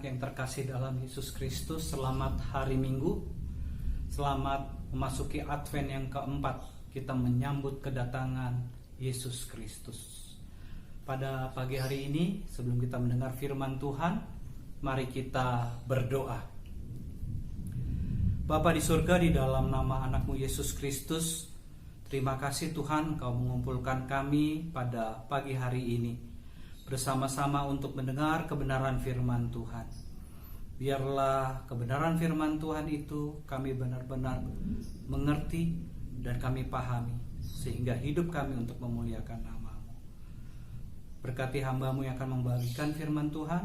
yang terkasih dalam Yesus Kristus, selamat hari Minggu. Selamat memasuki Advent yang keempat. Kita menyambut kedatangan Yesus Kristus. Pada pagi hari ini, sebelum kita mendengar firman Tuhan, mari kita berdoa. Bapa di surga, di dalam nama anak-Mu Yesus Kristus, terima kasih Tuhan Kau mengumpulkan kami pada pagi hari ini bersama-sama untuk mendengar kebenaran firman Tuhan. Biarlah kebenaran firman Tuhan itu kami benar-benar mengerti dan kami pahami, sehingga hidup kami untuk memuliakan nama-Mu. Berkati hamba-Mu yang akan membagikan firman Tuhan,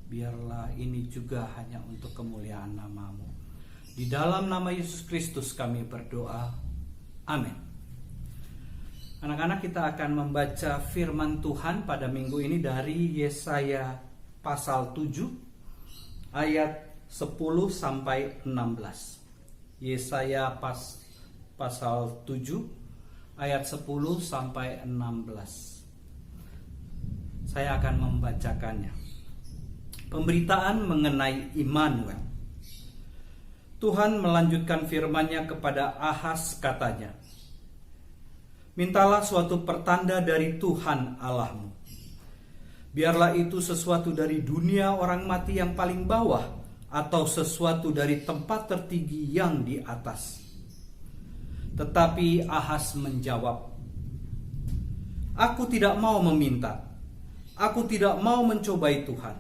biarlah ini juga hanya untuk kemuliaan nama-Mu. Di dalam nama Yesus Kristus kami berdoa, amin. Anak-anak, kita akan membaca firman Tuhan pada minggu ini dari Yesaya pasal 7 ayat 10 sampai 16. Yesaya pasal 7 ayat 10 sampai 16. Saya akan membacakannya. Pemberitaan mengenai Immanuel. Tuhan melanjutkan firman-Nya kepada Ahaz, katanya, mintalah suatu pertanda dari Tuhan Allahmu. Biarlah itu sesuatu dari dunia orang mati yang paling bawah, atau sesuatu dari tempat tertinggi yang di atas. Tetapi Ahaz menjawab, aku tidak mau meminta, aku tidak mau mencobai Tuhan.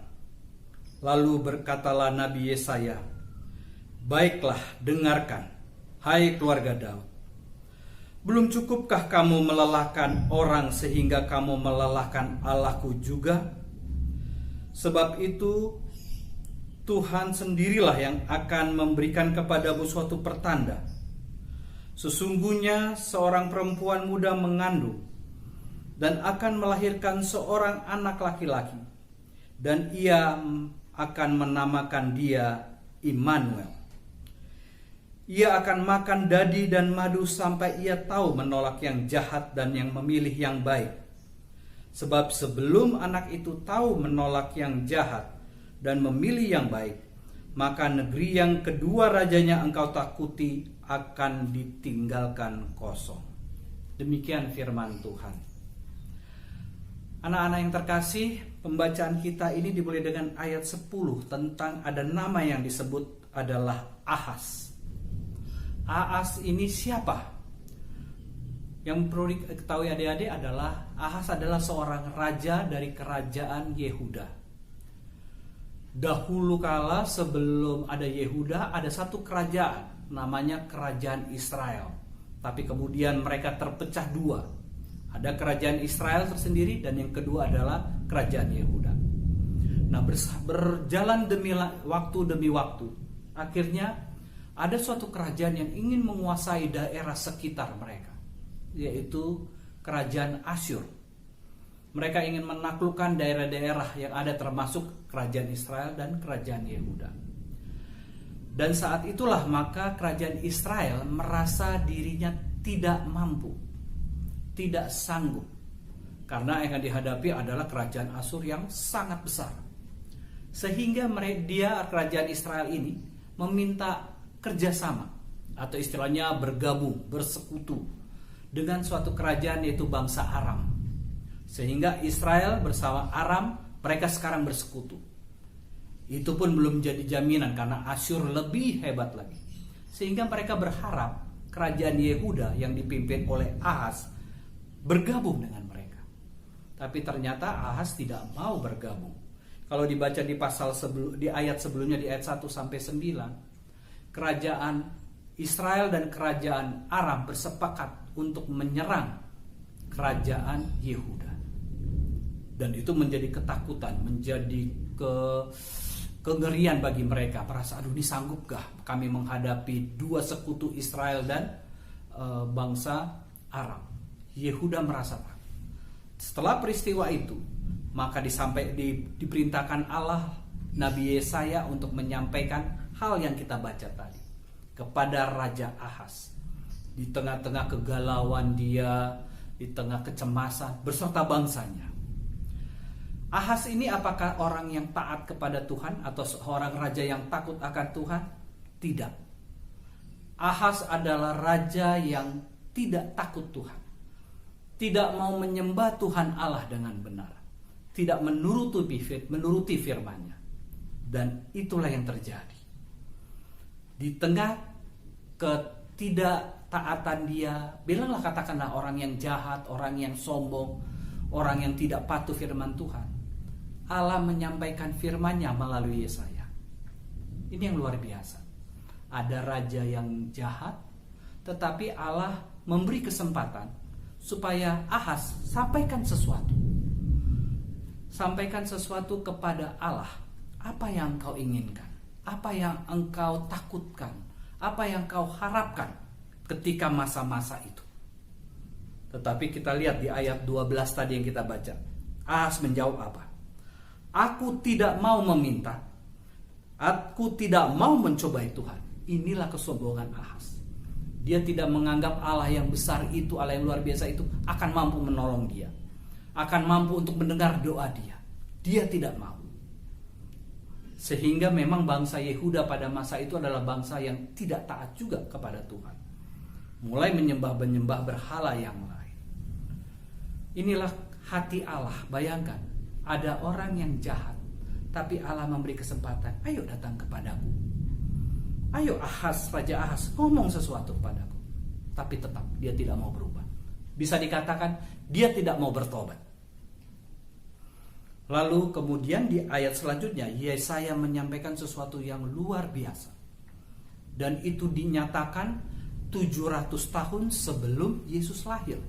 Lalu berkatalah Nabi Yesaya, baiklah, dengarkan, hai keluarga Daud. Belum cukupkah kamu melelahkan orang sehingga kamu melelahkan Allahku juga? Sebab itu Tuhan sendirilah yang akan memberikan kepadamu suatu pertanda. Sesungguhnya seorang perempuan muda mengandung dan akan melahirkan seorang anak laki-laki, dan ia akan menamakan dia Immanuel. Ia akan makan dadi dan madu sampai ia tahu menolak yang jahat dan yang memilih yang baik. Sebab sebelum anak itu tahu menolak yang jahat dan memilih yang baik, maka negeri yang kedua rajanya engkau takuti akan ditinggalkan kosong. Demikian firman Tuhan. Anak-anak yang terkasih, pembacaan kita ini dimulai dengan ayat 10 tentang ada nama yang disebut adalah Ahaz. Ahaz ini siapa? Yang perlu diketahui adik-adik adalah Ahaz adalah seorang raja dari kerajaan Yehuda. Dahulu kala sebelum ada Yehuda, ada satu kerajaan namanya kerajaan Israel. Tapi kemudian mereka terpecah dua. Ada kerajaan Israel tersendiri dan yang kedua adalah kerajaan Yehuda. Nah, berjalan demi waktu, akhirnya ada suatu kerajaan yang ingin menguasai daerah sekitar mereka, yaitu kerajaan Asyur. Mereka ingin menaklukkan daerah-daerah yang ada termasuk kerajaan Israel dan kerajaan Yehuda. Dan saat itulah maka kerajaan Israel merasa dirinya tidak mampu, tidak sanggup, karena yang dihadapi adalah kerajaan Asyur yang sangat besar. Sehingga kerajaan Israel ini meminta kerjasama, atau istilahnya bergabung, bersekutu dengan suatu kerajaan yaitu bangsa Aram. Sehingga Israel bersama Aram, mereka sekarang bersekutu. Itu pun belum jadi jaminan karena Asyur lebih hebat lagi. Sehingga mereka berharap kerajaan Yehuda yang dipimpin oleh Ahaz bergabung dengan mereka. Tapi ternyata Ahaz tidak mau bergabung. Kalau dibaca di ayat sebelumnya, di ayat 1 sampai 9, kerajaan Israel dan kerajaan Aram bersepakat untuk menyerang kerajaan Yehuda. Dan itu menjadi ketakutan, menjadi kengerian bagi mereka. Merasa, aduh, ini sanggupkah kami menghadapi dua sekutu Israel dan bangsa Aram? Yehuda merasa takut. Setelah peristiwa itu, maka diperintahkan Allah Nabi Yesaya untuk menyampaikan hal yang kita baca tadi kepada Raja Ahaz. Di tengah-tengah kegalauan dia, di tengah kecemasan beserta bangsanya, Ahas ini apakah orang yang taat kepada Tuhan atau seorang raja yang takut akan Tuhan? Tidak. Ahas adalah raja yang tidak takut Tuhan, tidak mau menyembah Tuhan Allah dengan benar, tidak menuruti firman-Nya. Dan itulah yang terjadi. Di tengah ketidaktaatan dia, bilanglah katakanlah orang yang jahat, orang yang sombong, orang yang tidak patuh firman Tuhan, Allah menyampaikan firman-Nya melalui Yesaya. Ini yang luar biasa. Ada raja yang jahat, tetapi Allah memberi kesempatan supaya Ahas sampaikan sesuatu. Sampaikan sesuatu kepada Allah. Apa yang engkau inginkan? Apa yang engkau takutkan? Apa yang engkau harapkan ketika masa-masa itu? Tetapi kita lihat di ayat 12 tadi yang kita baca. Ahas menjawab apa? Aku tidak mau meminta. Aku tidak mau mencobai Tuhan. Inilah kesombongan Ahas. Dia tidak menganggap Allah yang besar itu, Allah yang luar biasa itu akan mampu menolong dia, akan mampu untuk mendengar doa dia. Dia tidak mau. Sehingga memang bangsa Yehuda pada masa itu adalah bangsa yang tidak taat juga kepada Tuhan. Mulai menyembah berhala yang lain. Inilah hati Allah. Bayangkan, ada orang yang jahat, tapi Allah memberi kesempatan. Ayo datang kepadaku. Ayo Ahas, Raja Ahas, ngomong sesuatu kepadaku. Tapi tetap dia tidak mau berubah. Bisa dikatakan dia tidak mau bertobat. Lalu kemudian di ayat selanjutnya Yesaya menyampaikan sesuatu yang luar biasa. Dan itu dinyatakan 700 tahun sebelum Yesus lahir.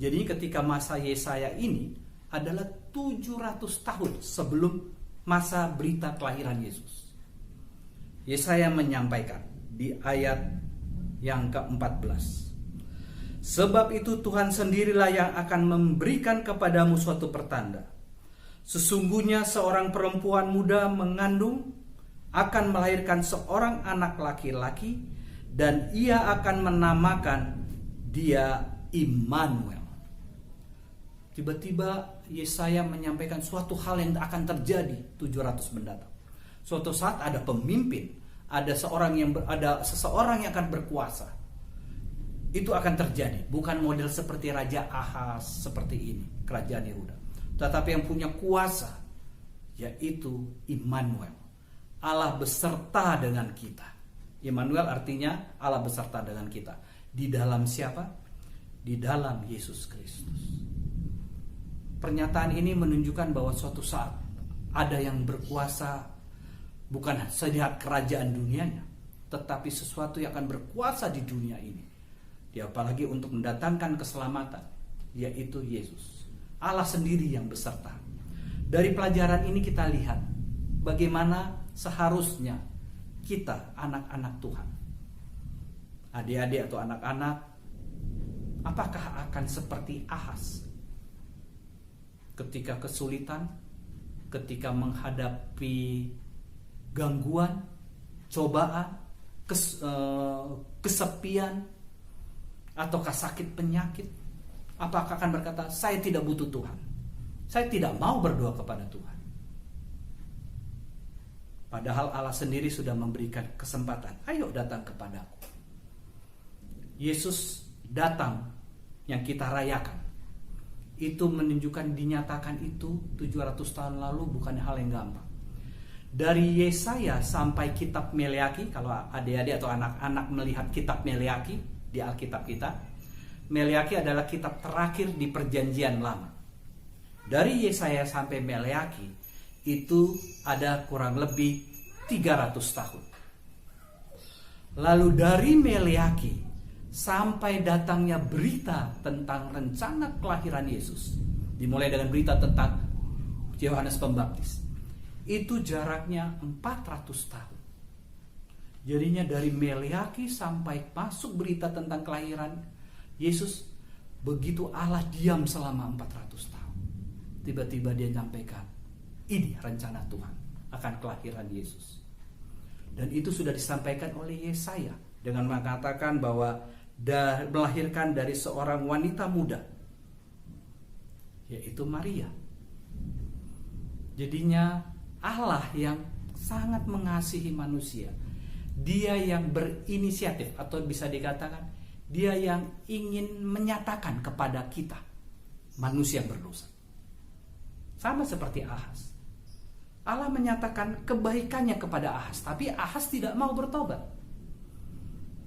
Jadi ketika masa Yesaya ini adalah 700 tahun sebelum masa berita kelahiran Yesus. Yesaya menyampaikan di ayat yang ke-14. Sebab itu Tuhan sendirilah yang akan memberikan kepadamu suatu pertanda. Sesungguhnya seorang perempuan muda mengandung akan melahirkan seorang anak laki-laki dan ia akan menamakan dia Immanuel. Tiba-tiba Yesaya menyampaikan suatu hal yang akan terjadi 700 mendatang. Suatu saat ada pemimpin, ada seseorang yang akan berkuasa. Itu akan terjadi, bukan model seperti Raja Ahas seperti ini, kerajaan Yehuda. Tetapi yang punya kuasa, yaitu Immanuel. Allah beserta dengan kita. Immanuel artinya Allah beserta dengan kita. Di dalam siapa? Di dalam Yesus Kristus. Pernyataan ini menunjukkan bahwa suatu saat ada yang berkuasa, bukan selihat kerajaan dunianya, tetapi sesuatu yang akan berkuasa di dunia ini. Dia apalagi untuk mendatangkan keselamatan, yaitu Yesus. Allah sendiri yang beserta. Dari pelajaran ini kita lihat bagaimana seharusnya kita anak-anak Tuhan, adik-adik atau anak-anak, apakah akan seperti Ahas ketika kesulitan, ketika menghadapi gangguan, cobaan, kesepian, ataukah sakit penyakit? Apakah akan berkata, saya tidak butuh Tuhan, saya tidak mau berdoa kepada Tuhan? Padahal Allah sendiri sudah memberikan kesempatan. Ayo datang kepadaku. Yesus datang yang kita rayakan. Itu menunjukkan, dinyatakan itu 700 tahun lalu bukan hal yang gampang. Dari Yesaya sampai kitab Meleaki, kalau adik-adik atau anak-anak melihat kitab Meleaki di Alkitab kita, Meleaki adalah kitab terakhir di Perjanjian Lama. Dari Yesaya sampai Meleaki itu ada kurang lebih 300 tahun. Lalu dari Meleaki sampai datangnya berita tentang rencana kelahiran Yesus, dimulai dengan berita tentang Yohanes Pembaptis, itu jaraknya 400 tahun. Jadinya dari Meleaki sampai masuk berita tentang kelahiran Yesus, begitu Allah diam selama 400 tahun. Tiba-tiba dia nyampaikan, ini rencana Tuhan akan kelahiran Yesus. Dan itu sudah disampaikan oleh Yesaya dengan mengatakan bahwa melahirkan dari seorang wanita muda, yaitu Maria. Jadinya Allah yang sangat mengasihi manusia, Dia yang berinisiatif, atau bisa dikatakan Dia yang ingin menyatakan kepada kita, manusia berdosa. Sama seperti Ahaz. Allah menyatakan kebaikannya kepada Ahaz, tapi Ahaz tidak mau bertobat.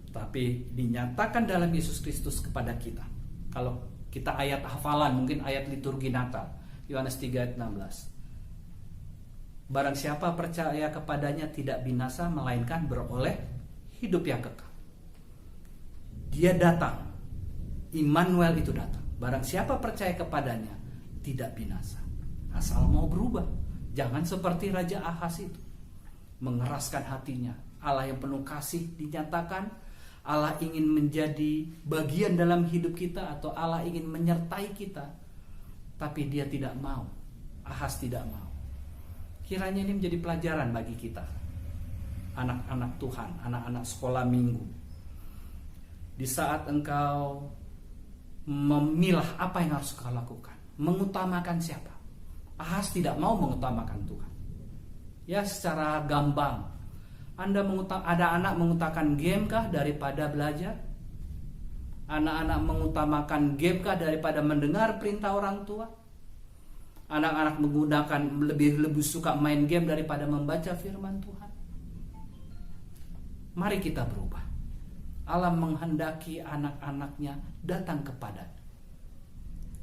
Tapi dinyatakan dalam Yesus Kristus kepada kita. Kalau kita ayat hafalan, mungkin ayat liturgi Natal, Yohanes 3 ayat 16. Barang siapa percaya kepadanya tidak binasa, melainkan beroleh hidup yang kekal. Dia datang, Immanuel itu datang. Barang siapa percaya kepadanya tidak binasa, asal mau berubah. Jangan seperti Raja Ahaz itu, mengeraskan hatinya. Allah yang penuh kasih dinyatakan, Allah ingin menjadi bagian dalam hidup kita, atau Allah ingin menyertai kita, tapi dia tidak mau. Ahaz tidak mau. Kiranya ini menjadi pelajaran bagi kita, anak-anak Tuhan, anak-anak sekolah minggu. Di saat engkau memilah apa yang harus kau lakukan, mengutamakan siapa? Ahaz tidak mau mengutamakan Tuhan. Ya, secara gambang, ada anak mengutamakan game kah daripada belajar? Anak-anak mengutamakan game kah daripada mendengar perintah orang tua? Anak-anak menggunakan lebih suka main game daripada membaca firman Tuhan. Mari kita berubah. Allah menghendaki anak-anaknya datang kepadanya,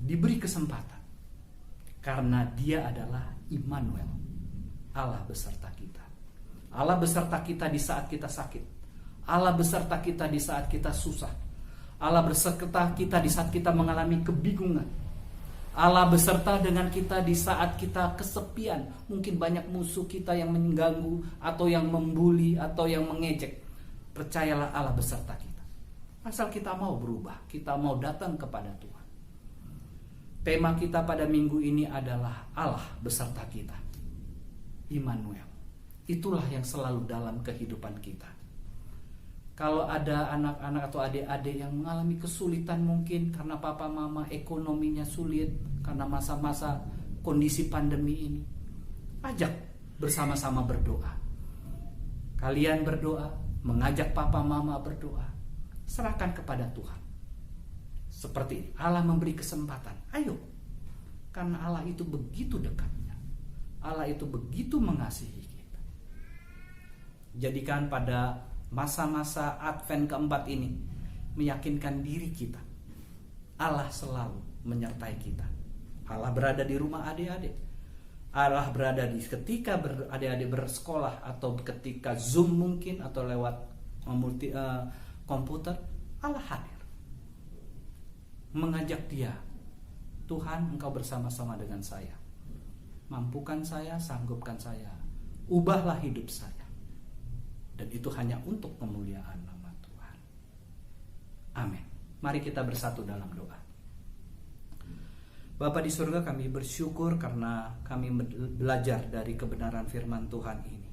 diberi kesempatan, karena Dia adalah Immanuel, Allah beserta kita. Allah beserta kita di saat kita sakit. Allah beserta kita di saat kita susah. Allah beserta kita di saat kita mengalami kebingungan. Allah beserta dengan kita di saat kita kesepian. Mungkin banyak musuh kita yang mengganggu, atau yang membuli, atau yang mengejek. Percayalah, Allah beserta kita. Asal kita mau berubah, kita mau datang kepada Tuhan. Tema kita pada minggu ini adalah Allah beserta kita, Immanuel. Itulah yang selalu dalam kehidupan kita. Kalau ada anak-anak atau adik-adik yang mengalami kesulitan, mungkin karena papa mama ekonominya sulit, karena masa-masa kondisi pandemi ini, ajak bersama-sama berdoa. Kalian berdoa, mengajak papa mama berdoa, serahkan kepada Tuhan. Seperti Allah memberi kesempatan, ayo. Karena Allah itu begitu dekatnya, Allah itu begitu mengasihi kita. Jadikan pada masa-masa Advent keempat ini, meyakinkan diri kita, Allah selalu menyertai kita. Allah berada di rumah adik-adik, Allah berada di ketika adik-adik bersekolah, atau ketika Zoom mungkin, atau lewat komputer, Allah hadir, mengajak dia, Tuhan, Engkau bersama-sama dengan saya, mampukan saya, sanggupkan saya, ubahlah hidup saya. Dan itu hanya untuk kemuliaan nama Tuhan. Amin. Mari kita bersatu dalam doa. Bapa di surga, kami bersyukur karena kami belajar dari kebenaran firman Tuhan ini.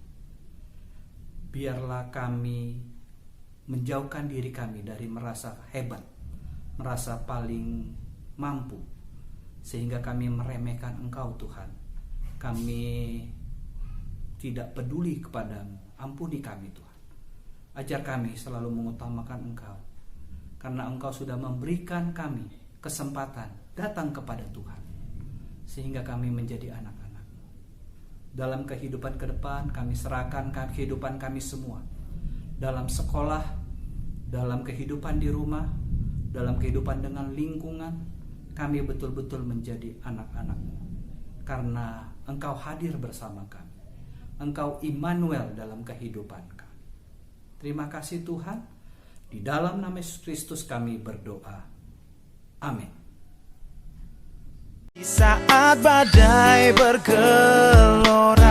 Biarlah kami menjauhkan diri kami dari merasa hebat, merasa paling mampu, sehingga kami meremehkan Engkau Tuhan. Kami tidak peduli kepadamu. Ampuni kami Tuhan. Ajar kami selalu mengutamakan Engkau, karena Engkau sudah memberikan kami kesempatan datang kepada Tuhan, sehingga kami menjadi anak-anak. Dalam kehidupan ke depan, kami serahkan kehidupan kami semua. Dalam sekolah, dalam kehidupan di rumah, dalam kehidupan dengan lingkungan, kami betul-betul menjadi anak-anak-Mu, karena Engkau hadir bersama kami. Engkau Immanuel dalam kehidupan kami. Terima kasih Tuhan. Di dalam nama Yesus Kristus kami berdoa. Amin. Di saat badai bergelora,